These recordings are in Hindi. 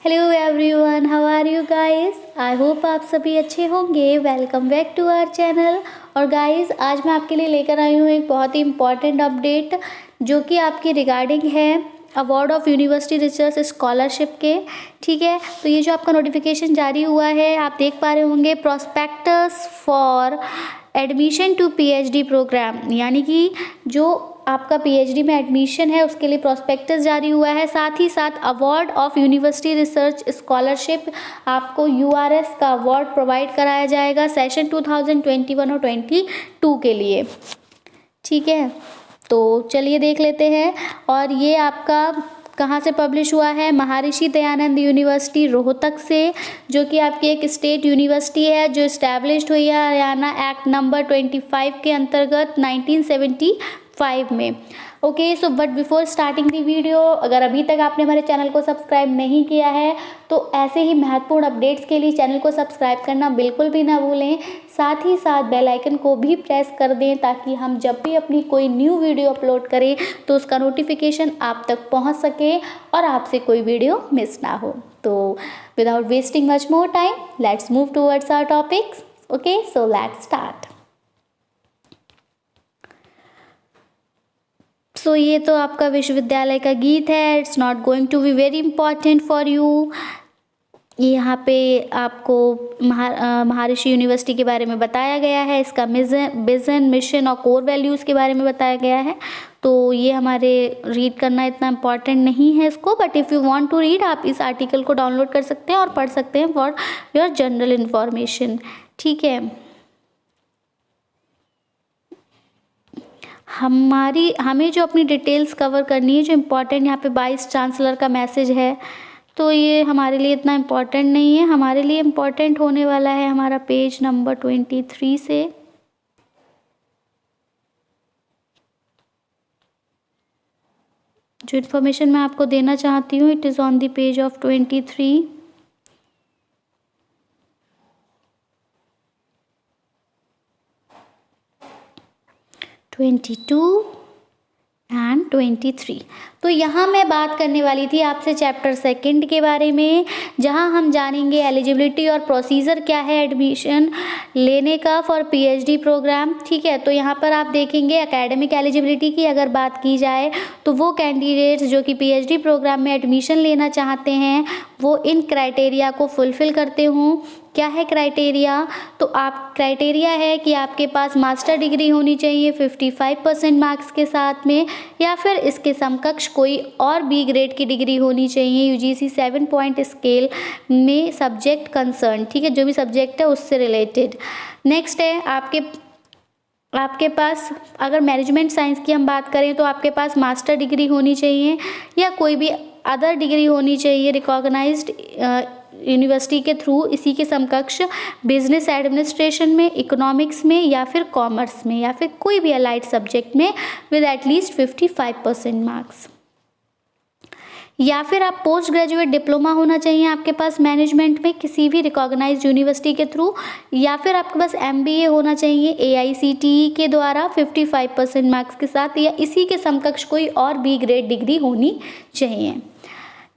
Hello everyone, how are you guys. I hope आप सभी अच्छे होंगे। Welcome back to our channel. और गाइस, आज मैं आपके लिए लेकर आई हूँ एक बहुत ही इम्पॉर्टेंट अपडेट जो कि आपकी रिगार्डिंग है award of university research scholarship के। ठीक है, तो ये जो आपका नोटिफिकेशन जारी हुआ है, आप देख पा रहे होंगे, prospectus for admission to PhD program, यानी कि जो आपका पीएचडी में एडमिशन है उसके लिए प्रोस्पेक्टस जारी हुआ है। साथ ही साथ award of university research scholarship, आपको यूआरएस का अवार्ड प्रोवाइड कराया जाएगा सेशन 2021 और 22 के लिए। ठीक है, तो चलिए देख लेते हैं। और ये आपका कहाँ से पब्लिश हुआ है? महर्षि दयानंद यूनिवर्सिटी रोहतक से, जो कि आपकी एक स्टेट यूनिवर्सिटी है जो इस्टेब्लिश्ड हुई है हरियाणा एक्ट नंबर 25 के अंतर्गत 1975 में। Okay, so but before starting the video, अगर अभी तक आपने हमारे चैनल को सब्सक्राइब नहीं किया है तो ऐसे ही महत्वपूर्ण अपडेट्स के लिए चैनल को सब्सक्राइब करना बिल्कुल भी ना भूलें। साथ ही साथ बेल आइकन को भी प्रेस कर दें ताकि हम जब भी अपनी कोई न्यू वीडियो अपलोड करें तो उसका नोटिफिकेशन आप तक पहुंच सके और आपसे कोई वीडियो मिस ना हो। तो without wasting much more time, let's move towards our topics. Okay, so let's start. So ये तो आपका विश्वविद्यालय का गीत है। It's not going to be very important for you. यहाँ पे आपको महर्षि यूनिवर्सिटी के बारे में बताया गया है, इसका विजन, मिशन और कोर वैल्यूज़ के बारे में बताया गया है। तो ये हमारे रीड करना इतना इम्पॉर्टेंट नहीं है इसको, but if you want to read, आप इस आर्टिकल को डाउनलोड कर सकते हैं और पढ़ सकते हैं फॉर योर जनरल इन्फॉर्मेशन। ठीक है, हमें जो अपनी डिटेल्स कवर करनी है, जो इम्पोर्टेंट यहाँ पे वाइस चांसलर का मैसेज है, तो ये हमारे लिए इतना इम्पोर्टेंट नहीं है। हमारे लिए इम्पोर्टेंट होने वाला है हमारा पेज नंबर 23 से। जो इन्फॉर्मेशन मैं आपको देना चाहती हूँ, it is on the page of 23, 22 and 23। तो यहाँ मैं बात करने वाली थी आपसे चैप्टर 2 के बारे में, जहाँ हम जानेंगे एलिजिबिलिटी और प्रोसीजर क्या है एडमिशन लेने का फॉर पीएचडी प्रोग्राम। ठीक है, तो यहाँ पर आप देखेंगे एकेडमिक एलिजिबिलिटी की अगर बात की जाए तो वो कैंडिडेट्स जो कि पीएचडी प्रोग्राम में एडमिशन लेना चाहते हैं वो इन क्राइटेरिया को फुलफ़िल करते हों। क्या है क्राइटेरिया? तो आप क्राइटेरिया है कि आपके पास मास्टर डिग्री होनी चाहिए 55% मार्क्स के साथ में, या फिर इसके समकक्ष कोई और बी ग्रेड की डिग्री होनी चाहिए यूजीसी 7 पॉइंट स्केल में सब्जेक्ट कंसर्न। ठीक है, जो भी सब्जेक्ट है उससे रिलेटेड। नेक्स्ट है आपके पास अगर मैनेजमेंट साइंस की हम बात करें तो आपके पास मास्टर डिग्री होनी चाहिए या कोई भी अदर डिग्री होनी चाहिए रिकॉग्नाइज्ड यूनिवर्सिटी के थ्रू, इसी के समकक्ष बिजनेस एडमिनिस्ट्रेशन में, इकोनॉमिक्स में या फिर कॉमर्स में या फिर कोई भी अलाइड सब्जेक्ट में विद एटलीस्ट 55% मार्क्स। या फिर आप पोस्ट ग्रेजुएट डिप्लोमा होना चाहिए आपके पास मैनेजमेंट में किसी भी रिकॉग्नाइज्ड यूनिवर्सिटी के थ्रू, या फिर आपके पास एमबीए होना चाहिए एआईसीटीई के द्वारा 55% मार्क्स के साथ, या इसी के समकक्ष कोई और बी ग्रेड डिग्री होनी चाहिए।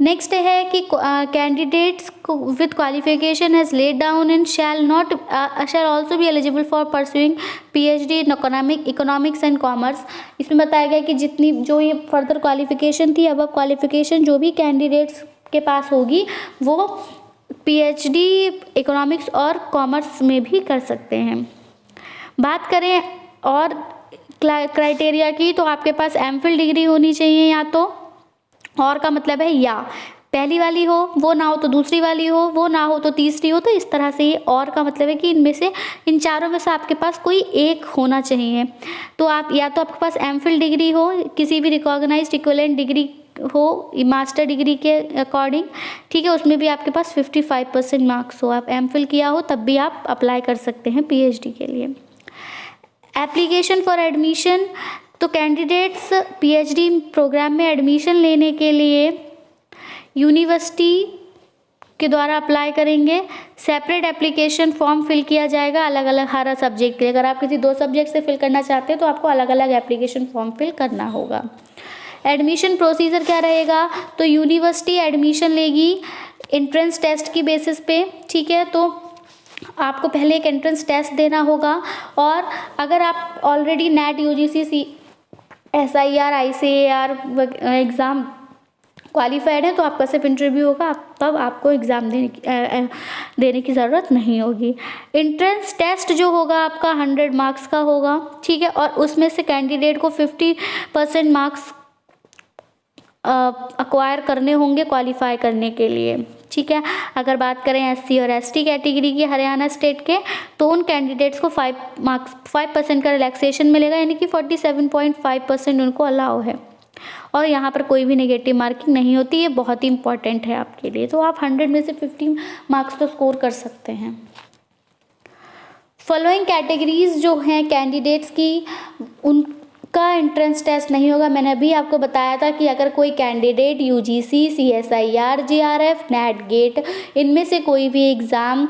नेक्स्ट है कि candidates with qualification has laid down and shall also be eligible for pursuing PhD in economics and commerce. इसमें बताया गया कि जितनी जो ये फर्दर क्वालिफिकेशन थी, अब क्वालिफिकेशन जो भी कैंडिडेट्स के पास होगी वो पीएचडी इकोनॉमिक्स और कॉमर्स में भी कर सकते हैं। बात करें और क्राइटेरिया की, तो आपके पास एमफिल डिग्री होनी चाहिए, या तो और का मतलब है या पहली वाली हो, वो ना हो तो दूसरी वाली हो, वो ना हो तो तीसरी हो। तो इस तरह से ये और का मतलब है कि इनमें से इन चारों में से आपके पास कोई एक होना चाहिए। तो आप या तो आपके पास एमफिल डिग्री हो, किसी भी रिकॉग्नाइज्ड इक्विवेलेंट डिग्री हो मास्टर डिग्री के अकॉर्डिंग, ठीक है, उसमें भी आपके पास 55% मार्क्स हो, आप एमफिल किया हो तब भी आप अप्लाई कर सकते हैं पीएचडी के लिए। एप्लीकेशन फॉर एडमिशन, तो कैंडिडेट्स पीएचडी प्रोग्राम में एडमिशन लेने के लिए यूनिवर्सिटी के द्वारा अप्लाई करेंगे। सेपरेट एप्लीकेशन फॉर्म फिल किया जाएगा अलग अलग हर सब्जेक्ट के लिए। अगर आप किसी 2 सब्जेक्ट से फिल करना चाहते हैं तो आपको अलग अलग एप्लीकेशन फॉर्म फिल करना होगा। एडमिशन प्रोसीजर क्या रहेगा? तो यूनिवर्सिटी एडमिशन लेगी एंट्रेंस टेस्ट की बेसिस पे, ठीक है। तो आपको पहले एक एंट्रेंस टेस्ट देना होगा, और अगर आप already net, UGC, SIR, ICAR exam qualified है तो आपका सिर्फ इंटरव्यू होगा, तब आपको एग्ज़ाम देने की ज़रूरत नहीं होगी। एंट्रेंस टेस्ट जो होगा आपका 100 मार्क्स का होगा, ठीक है, और उसमें से कैंडिडेट को 50% मार्क्स अक्वायर करने होंगे क्वालिफाई करने के लिए, ठीक है। अगर बात करें SC और ST कैटेगरी की हरियाणा स्टेट के, तो उन कैंडिडेट्स को 5% का रिलैक्सेशन मिलेगा, यानी कि 47.5% उनको अलाउ है, और यहाँ पर कोई भी नेगेटिव मार्किंग नहीं होती। ये बहुत ही इंपॉर्टेंट है आपके लिए। तो आप 100 में से 50 मार्क्स तो स्कोर कर सकते हैं। फॉलोइंग कैटेगरीज जो हैं कैंडिडेट्स की, उनका एंट्रेंस टेस्ट नहीं होगा। मैंने अभी आपको बताया था कि अगर कोई candidate UGC, CSIR, JRF, NET, GATE इनमें से कोई भी एग्ज़ाम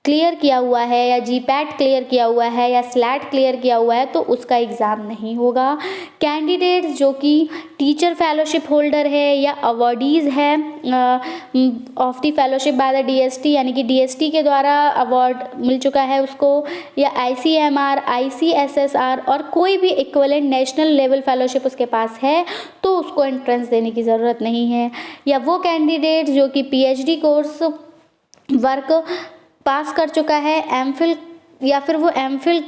क्लियर किया हुआ है, या GPAT क्लियर किया हुआ है, या SLAT क्लियर किया हुआ है, तो उसका एग्ज़ाम नहीं होगा। कैंडिडेट्स जो कि टीचर फेलोशिप होल्डर है या अवॉर्डीज़ है of the fellowship by the DST, यानी कि DST के द्वारा अवार्ड मिल चुका है उसको, या ICMR, ICSSR और कोई भी इक्विवेलेंट नेशनल लेवल फेलोशिप उसके पास है, तो उसको एंट्रेंस देने की ज़रूरत नहीं है। या वो कैंडिडेट जो कि PhD कोर्स वर्क पास कर चुका है, MPhil, या फिर वो MPhil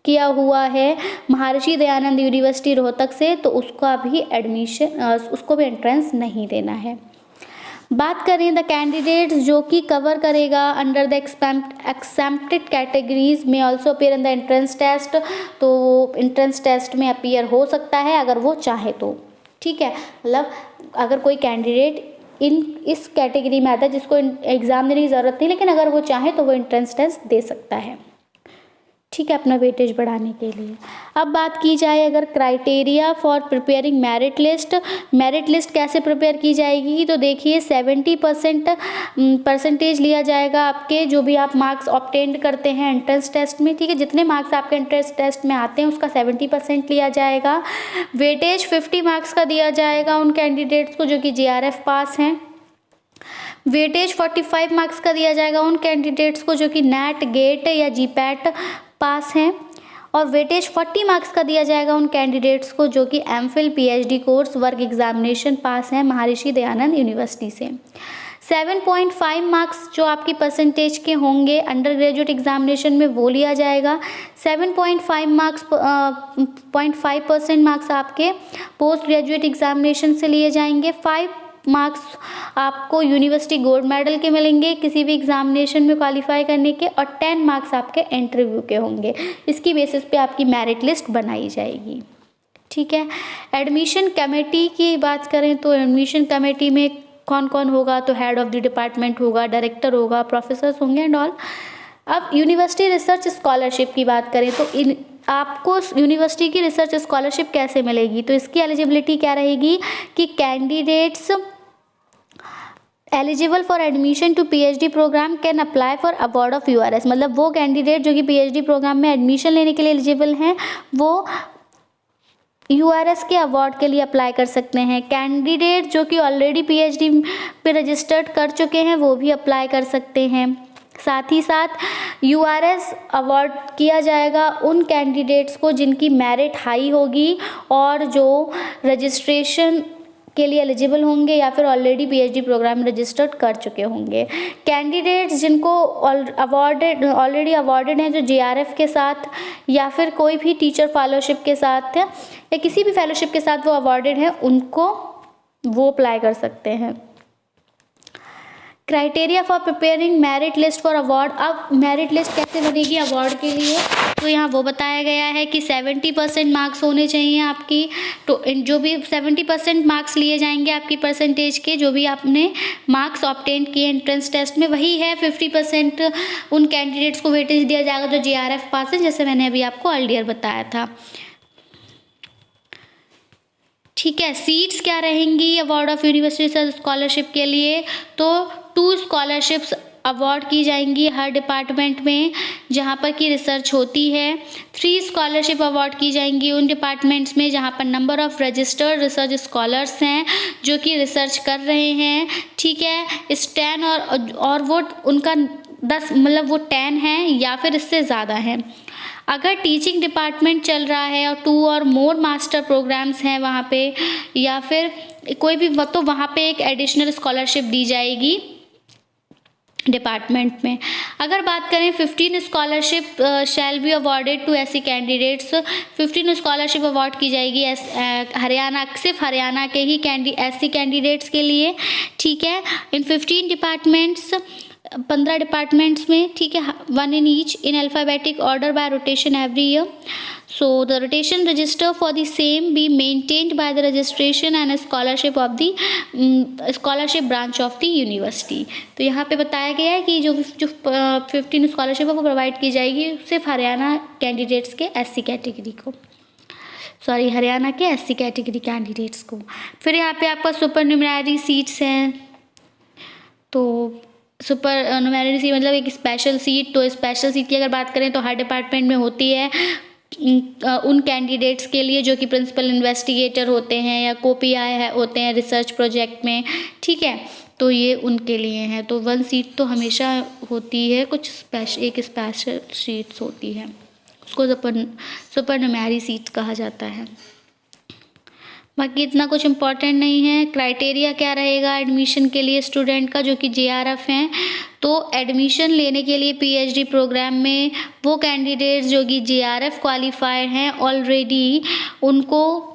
किया हुआ है महर्षि दयानंद यूनिवर्सिटी रोहतक से, तो उसका भी उसको भी एंट्रेंस नहीं देना है। बात करें द कैंडिडेट्स जो कि कवर करेगा अंडर द एक्सेम्प्टेड कैटेगरीज में also appear in the entrance test, तो एंट्रेंस टेस्ट में अपीयर हो सकता है अगर वो चाहे तो, ठीक है। मतलब अगर कोई कैंडिडेट इस कैटेगरी में आता है जिसको एग्ज़ाम देने की ज़रूरत नहीं, लेकिन अगर वो चाहे तो वो एंट्रेंस टेस्ट दे सकता है, ठीक है, अपना वेटेज बढ़ाने के लिए। अब बात की जाए अगर criteria for preparing merit list कैसे प्रिपेयर की जाएगी, तो देखिए 70% परसेंटेज लिया जाएगा आपके, जो भी आप मार्क्स ऑब्टेन करते हैं एंट्रेंस टेस्ट में, ठीक है। जितने मार्क्स आपके एंट्रेंस टेस्ट में आते हैं उसका 70% लिया जाएगा। वेटेज 50 मार्क्स का दिया जाएगा उन कैंडिडेट्स को जो कि JRF पास हैं। वेटेज 45 मार्क्स का दिया जाएगा उन कैंडिडेट्स को जो कि नेट, गेट या GPAT पास हैं, और वेटेज 40 मार्क्स का दिया जाएगा उन कैंडिडेट्स को जो कि MPhil, PhD course work examination पास हैं महर्षि दयानंद यूनिवर्सिटी से। 7.5 मार्क्स जो आपकी परसेंटेज के होंगे अंडर ग्रेजुएट एग्जामिनेशन में वो लिया जाएगा। 7.5 मार्क्स 0.5% मार्क्स आपके पोस्ट ग्रेजुएट एग्जामिनेशन से लिए जाएंगे। 5 मार्क्स आपको यूनिवर्सिटी गोल्ड मेडल के मिलेंगे किसी भी एग्जामिनेशन में क्वालिफाई करने के, और 10 मार्क्स आपके इंटरव्यू के होंगे। इसकी बेसिस पे आपकी मेरिट लिस्ट बनाई जाएगी, ठीक है। एडमिशन कमेटी की बात करें तो एडमिशन कमेटी में कौन कौन होगा, तो हेड ऑफ द डिपार्टमेंट होगा, डायरेक्टर होगा, प्रोफेसर्स होंगे एंड ऑल। अब यूनिवर्सिटी रिसर्च स्कॉलरशिप की बात करें तो आपको यूनिवर्सिटी की रिसर्च स्कॉलरशिप कैसे मिलेगी, तो इसकी एलिजिबिलिटी क्या रहेगी कि candidates eligible for admission to PhD program can apply for award of URS। मतलब वो कैंडिडेट जो कि PhD प्रोग्राम में एडमिशन लेने के लिए एलिजिबल हैं वो URS के अवार्ड के लिए अप्लाई कर सकते हैं। कैंडिडेट जो कि ऑलरेडी PhD पे रजिस्टर्ड कर चुके हैं वो भी अप्लाई कर सकते हैं। साथ ही साथ URS अवार्ड किया जाएगा उन कैंडिडेट्स को जिनकी मेरिट हाई होगी और जो रजिस्ट्रेशन के लिए एलिजिबल होंगे या फिर ऑलरेडी PhD प्रोग्राम रजिस्टर्ड कर चुके होंगे। कैंडिडेट्स जिनको ऑलरेडी अवॉर्डेड हैं जो JRF के साथ या फिर कोई भी टीचर फेलोशिप के साथ या किसी भी फेलोशिप के साथ वो अवॉर्डेड हैं उनको वो अप्लाई कर सकते हैं। Criteria for preparing merit list for award. अब मेरिट लिस्ट कैसे बनेगी अवार्ड के लिए, तो यहाँ वो बताया गया है कि 70% मार्क्स होने चाहिए आपकी, तो जो भी 70% मार्क्स लिए जाएंगे आपकी परसेंटेज के, जो भी आपने मार्क्स ऑब्टेन किए एंट्रेंस टेस्ट में वही है। 50% उन कैंडिडेट्स को वेटेज दिया जाएगा जो JRF पास है, जैसे मैंने अभी आपको अर्लियर बताया था, ठीक है। सीट्स क्या रहेंगी award of university research scholarship के लिए, तो 2 स्कॉलरशिप्स अवार्ड की जाएंगी हर डिपार्टमेंट में जहाँ पर कि रिसर्च होती है। 3 स्कॉलरशिप अवार्ड की जाएंगी उन डिपार्टमेंट्स में जहाँ पर number of registered research scholars हैं जो कि रिसर्च कर रहे हैं, ठीक है। इस 10 और वो उनका 10 मतलब वो 10 है या फिर इससे ज़्यादा है। अगर टीचिंग डिपार्टमेंट चल रहा है और 2 और मोर मास्टर प्रोग्राम्स हैं वहाँ पे या फिर कोई भी, तो वहाँ पे एक एडिशनल स्कॉलरशिप दी जाएगी डिपार्टमेंट में। अगर बात करें 15 scholarship shall be awarded to SC candidates, 15 scholarship award की जाएगी हरियाणा, सिर्फ हरियाणा के ही एससी कैंडिडेट्स के लिए, ठीक है। इन 15 डिपार्टमेंट्स, 15 डिपार्टमेंट्स में, ठीक है, 1 in each in alphabetic order by rotation every year. So the rotation register for the same be maintained by the registration and scholarship of the scholarship branch of the university। तो यहाँ पे बताया गया है कि जो 15 स्कॉलरशिप है वो प्रोवाइड की जाएगी सिर्फ हरियाणा कैंडिडेट्स के एससी कैटेगरी को, सॉरी हरियाणा के एससी कैटेगरी कैंडिडेट्स को। फिर यहाँ पे आपका सुपर न्यूमररी सीट्स हैं, तो सुपर न्यूमररी सीट मतलब एक स्पेशल सीट। तो स्पेशल सीट की अगर बात करें तो हर डिपार्टमेंट में होती है उन कैंडिडेट्स के लिए जो कि प्रिंसिपल इन्वेस्टिगेटर होते हैं या को-पीआई होते हैं रिसर्च प्रोजेक्ट में, ठीक है। तो ये उनके लिए हैं। तो 1 सीट तो हमेशा होती है, कुछ एक स्पेशल सीट्स होती है, उसको सुपर न्यूमररी सीट कहा जाता है। बाकी इतना कुछ इम्पॉर्टेंट नहीं है। क्राइटेरिया क्या रहेगा एडमिशन के लिए स्टूडेंट का, जो कि जेआरएफ हैं। तो एडमिशन लेने के लिए पीएचडी प्रोग्राम में वो कैंडिडेट्स जो कि जेआरएफ क्वालिफाइड हैं ऑलरेडी, उनको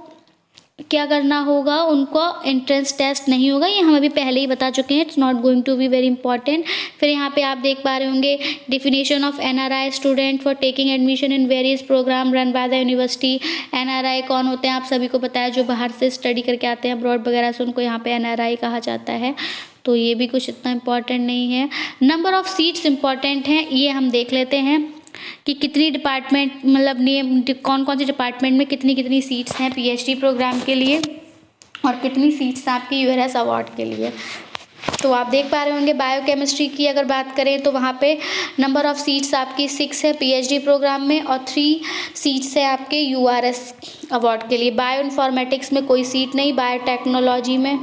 क्या करना होगा, उनको एंट्रेंस टेस्ट नहीं होगा, ये हम अभी पहले ही बता चुके हैं, it's not going to be very important. फिर यहाँ पे आप देख पा रहे होंगे definition of NRI student for taking admission in various program run by the university. NRI कौन होते हैं आप सभी को पता है, जो बाहर से स्टडी करके आते हैं अब्रॉड वगैरह से, उनको यहाँ पे एनआरआई कहा जाता है। तो ये भी कुछ इतना इम्पॉर्टेंट नहीं है। नंबर ऑफ़ सीट्स इम्पॉर्टेंट हैं, ये हम देख लेते हैं कि कितनी डिपार्टमेंट मतलब नेम कौन कौन से डिपार्टमेंट में कितनी कितनी सीट्स हैं पीएचडी प्रोग्राम के लिए और कितनी सीट्स हैं आपकी यूआरएस अवार्ड के लिए। तो आप देख पा रहे होंगे बायोकेमिस्ट्री की अगर बात करें तो वहाँ पे नंबर ऑफ़ सीट्स आपकी 6 है पीएचडी प्रोग्राम में और 3 सीट्स है आपके यूआरएस अवार्ड के लिए। बायो इन्फॉर्मेटिक्स में कोई सीट नहीं, बायोटेक्नोलॉजी में